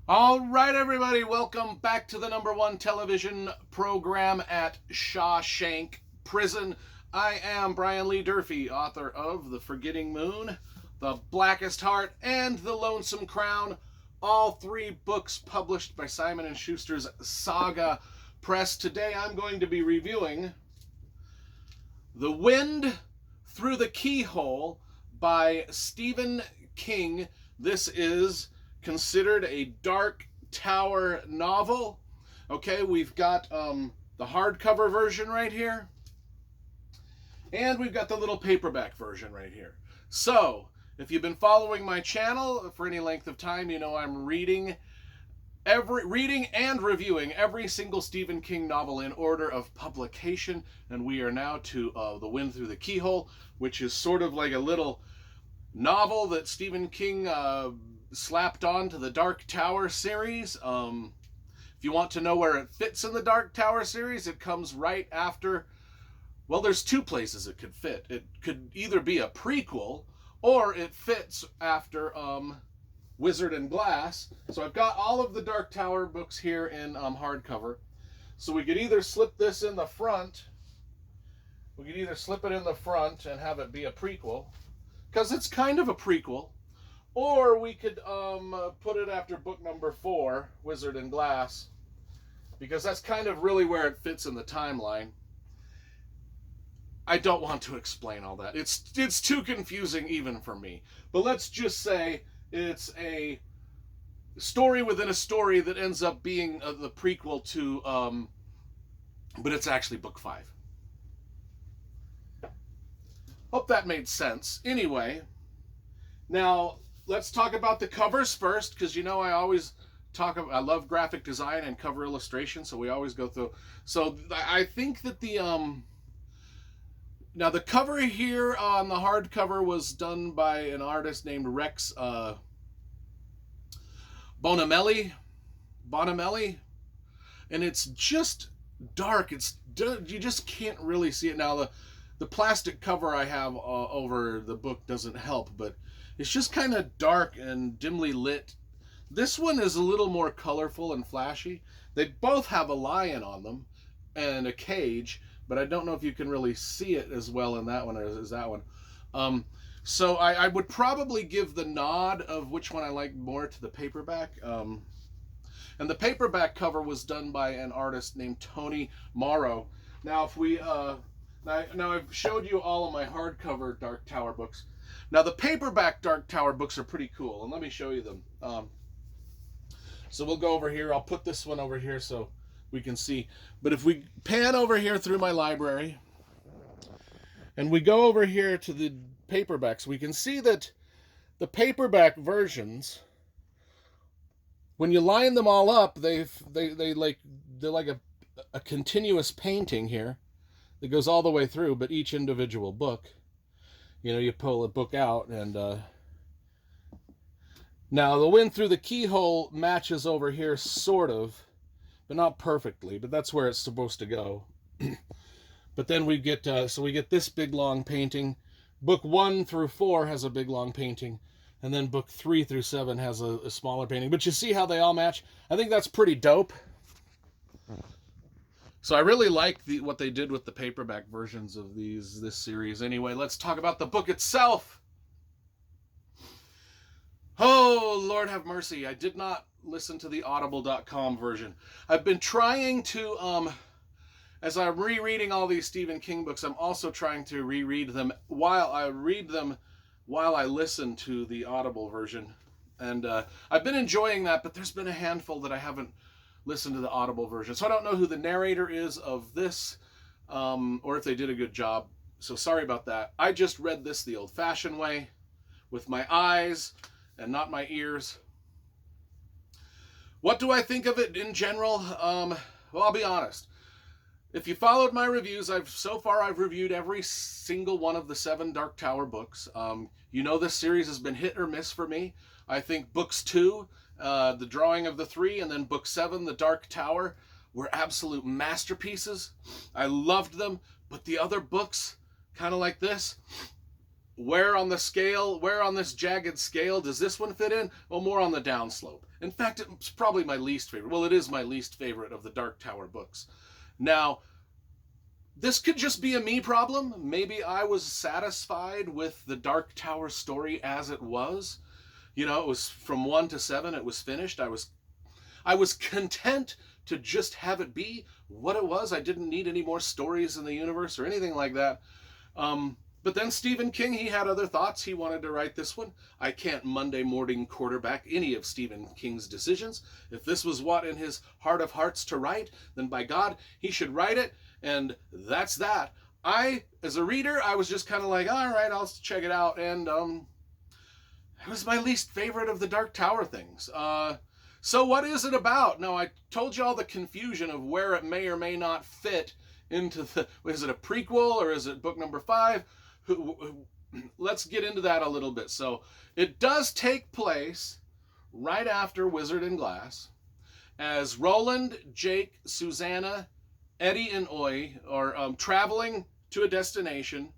All right, everybody, welcome back to the #1 television program at Shawshank Prison. I am Brian Lee Durfee, author of The Forgetting Moon, The Blackest Heart, and The Lonesome Crown, all three books published by Simon & Schuster's Saga Press. Today I'm going to be reviewing The Wind Through the Keyhole by Stephen King. This is considered a Dark Tower novel. Okay, we've got the hardcover version right here, and we've got the little paperback version right here. So, if you've been following my channel for any length of time, you know I'm reading and reviewing every single Stephen King novel in order of publication, and we are now to The Wind Through the Keyhole, which is sort of like a little novel that Stephen King slapped on to the Dark Tower series. If you want to know where it fits in the Dark Tower series, it comes right after. Well, there's two places it could fit. It could either be a prequel, or it fits after Wizard and Glass. So I've got all of the Dark Tower books here in hardcover. So we could either slip this in the front. We could either slip it in the front and have it be a prequel, because it's kind of a prequel. Or we could put it after book number 4, Wizard and Glass, because that's kind of really where it fits in the timeline. I don't want to explain all that. It's too confusing even for me. But let's just say it's a story within a story that ends up being the prequel to, but it's actually book 5. Hope that made sense. Anyway, now let's talk about the covers first, because you know I always talk about, I love graphic design and cover illustration, so we always go through. So I think that now the cover here on the hardcover was done by an artist named Rex Bonamelli, and it's just dark. You just can't really see it. Now the plastic cover I have over the book doesn't help, but it's just kind of dark and dimly lit. This one is a little more colorful and flashy. They both have a lion on them and a cage, but I don't know if you can really see it as well in that one as that one. So I would probably give the nod of which one I like more to the paperback. And the paperback cover was done by an artist named Tony Morrow. Now, if we now I've showed you all of my hardcover Dark Tower books. Now the paperback Dark Tower books are pretty cool, and let me show you them. So we'll go over here. I'll put this one over here so we can see. But if we pan over here through my library, and we go over here to the paperbacks, we can see that the paperback versions, when you line them all up, they're like a continuous painting here that goes all the way through, but each individual book, you know, you pull a book out, and now The Wind Through the Keyhole matches over here, sort of, but not perfectly, but that's where it's supposed to go. But then we get so we get this big long painting. Book 1 through 4 has a big long painting, and then book 3 through 7 has a smaller painting. But you see how they all match? I think that's pretty dope. So I really like what they did with the paperback versions of this series. Anyway, let's talk about the book itself. Oh, Lord have mercy. I did not listen to the audible.com version. I've been trying to, as I'm rereading all these Stephen King books, I'm also trying to reread them while I listen to the Audible version. And I've been enjoying that, but there's been a handful that I haven't listened to the Audible version. So I don't know who the narrator is of this, or if they did a good job. So sorry about that. I just read this the old-fashioned way, with my eyes and not my ears. What do I think of it in general? Well, I'll be honest. If you followed my reviews, so far I've reviewed every single one of the 7 Dark Tower books. You know this series has been hit or miss for me. I think books 2, The Drawing of the Three, and then book 7, The Dark Tower, were absolute masterpieces. I loved them, but the other books, kind of like this, where on the scale, where on this jagged scale does this one fit in? Well, more on the downslope. In fact, it's probably my least favorite. Well, it is my least favorite of the Dark Tower books. Now, this could just be a me problem. Maybe I was satisfied with the Dark Tower story as it was. You know, it was from 1 to 7, it was finished. I was content to just have it be what it was. I didn't need any more stories in the universe or anything like that. But then Stephen King, he had other thoughts. He wanted to write this one. I can't Monday morning quarterback any of Stephen King's decisions. If this was what in his heart of hearts to write, then by God, he should write it. And that's that. As a reader, I was just kind of like, all right, I'll check it out. And it was my least favorite of the Dark Tower things. So what is it about? Now, I told you all the confusion of where it may or may not fit into the... Is it a prequel or is it book number 5? Let's get into that a little bit. So it does take place right after Wizard and Glass, as Roland, Jake, Susanna, Eddie, and Oy are traveling to a destination.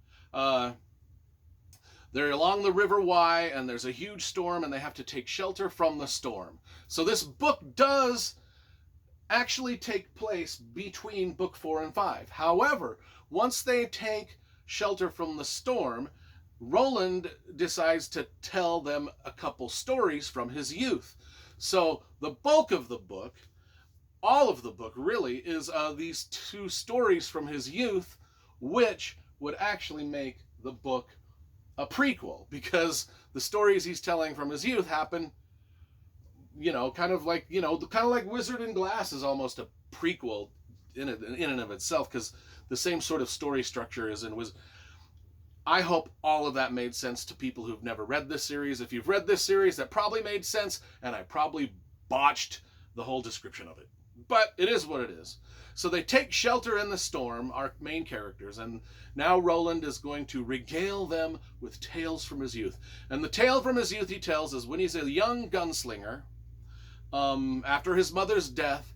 They're along the River Wye, and there's a huge storm, and they have to take shelter from the storm. So this book does actually take place between book 4 and 5. However, once they take shelter from the storm, Roland decides to tell them a couple stories from his youth. So the bulk of the book, all of the book really, is these 2 stories from his youth, which would actually make the book a prequel, because the stories he's telling from his youth happen, kind of like Wizard and Glass is almost a prequel in and of itself, because the same sort of story structure is in Wizard. I hope all of that made sense to people who've never read this series. If you've read this series, that probably made sense, and I probably botched the whole description of it. But it is what it is. So they take shelter in the storm, our main characters, and now Roland is going to regale them with tales from his youth. And the tale from his youth he tells is when he's a young gunslinger, after his mother's death,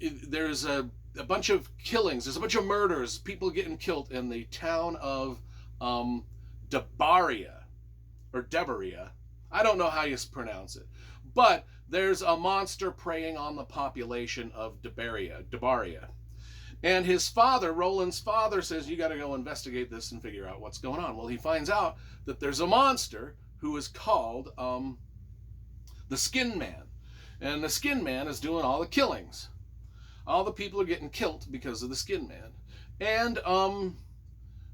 there's a bunch of killings, there's a bunch of murders, people getting killed in the town of Debaria, or Debaria. I don't know how you pronounce it. But there's a monster preying on the population of Debaria. And his father, Roland's father, says, you got to go investigate this and figure out what's going on. Well, he finds out that there's a monster who is called the Skin Man. And the Skin Man is doing all the killings. All the people are getting killed because of the Skin Man. And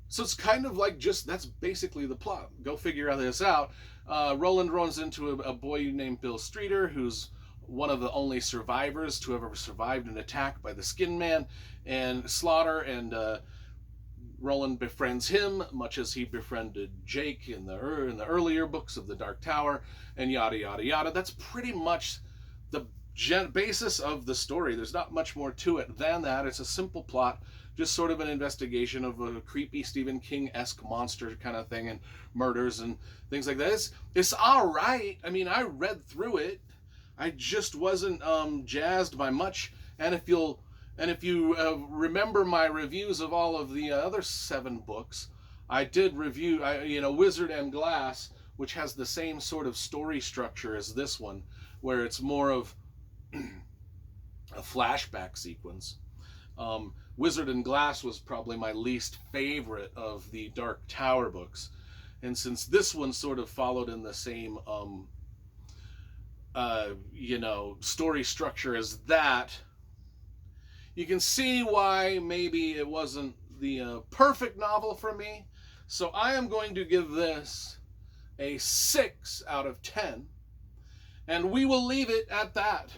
so it's kind of like that's basically the plot. Go figure this out. Roland runs into a boy named Bill Streeter, who's one of the only survivors to ever survived an attack by the Skin Man and Slaughter, and Roland befriends him, much as he befriended Jake in the earlier books of the Dark Tower, and yada yada yada. That's pretty much the basis of the story. There's not much more to it than that. It's a simple plot, just sort of an investigation of a creepy Stephen King-esque monster kind of thing, and murders and things like that. It's all right. I mean, I read through it. I just wasn't jazzed by much. And if you remember my reviews of all of the other 7 books, I did review Wizard and Glass, which has the same sort of story structure as this one, where it's more of a flashback sequence. Wizard and Glass was probably my least favorite of the Dark Tower books. And since this one sort of followed in the same, story structure as that, you can see why maybe it wasn't the perfect novel for me. So I am going to give this a 6 out of 10. And we will leave it at that.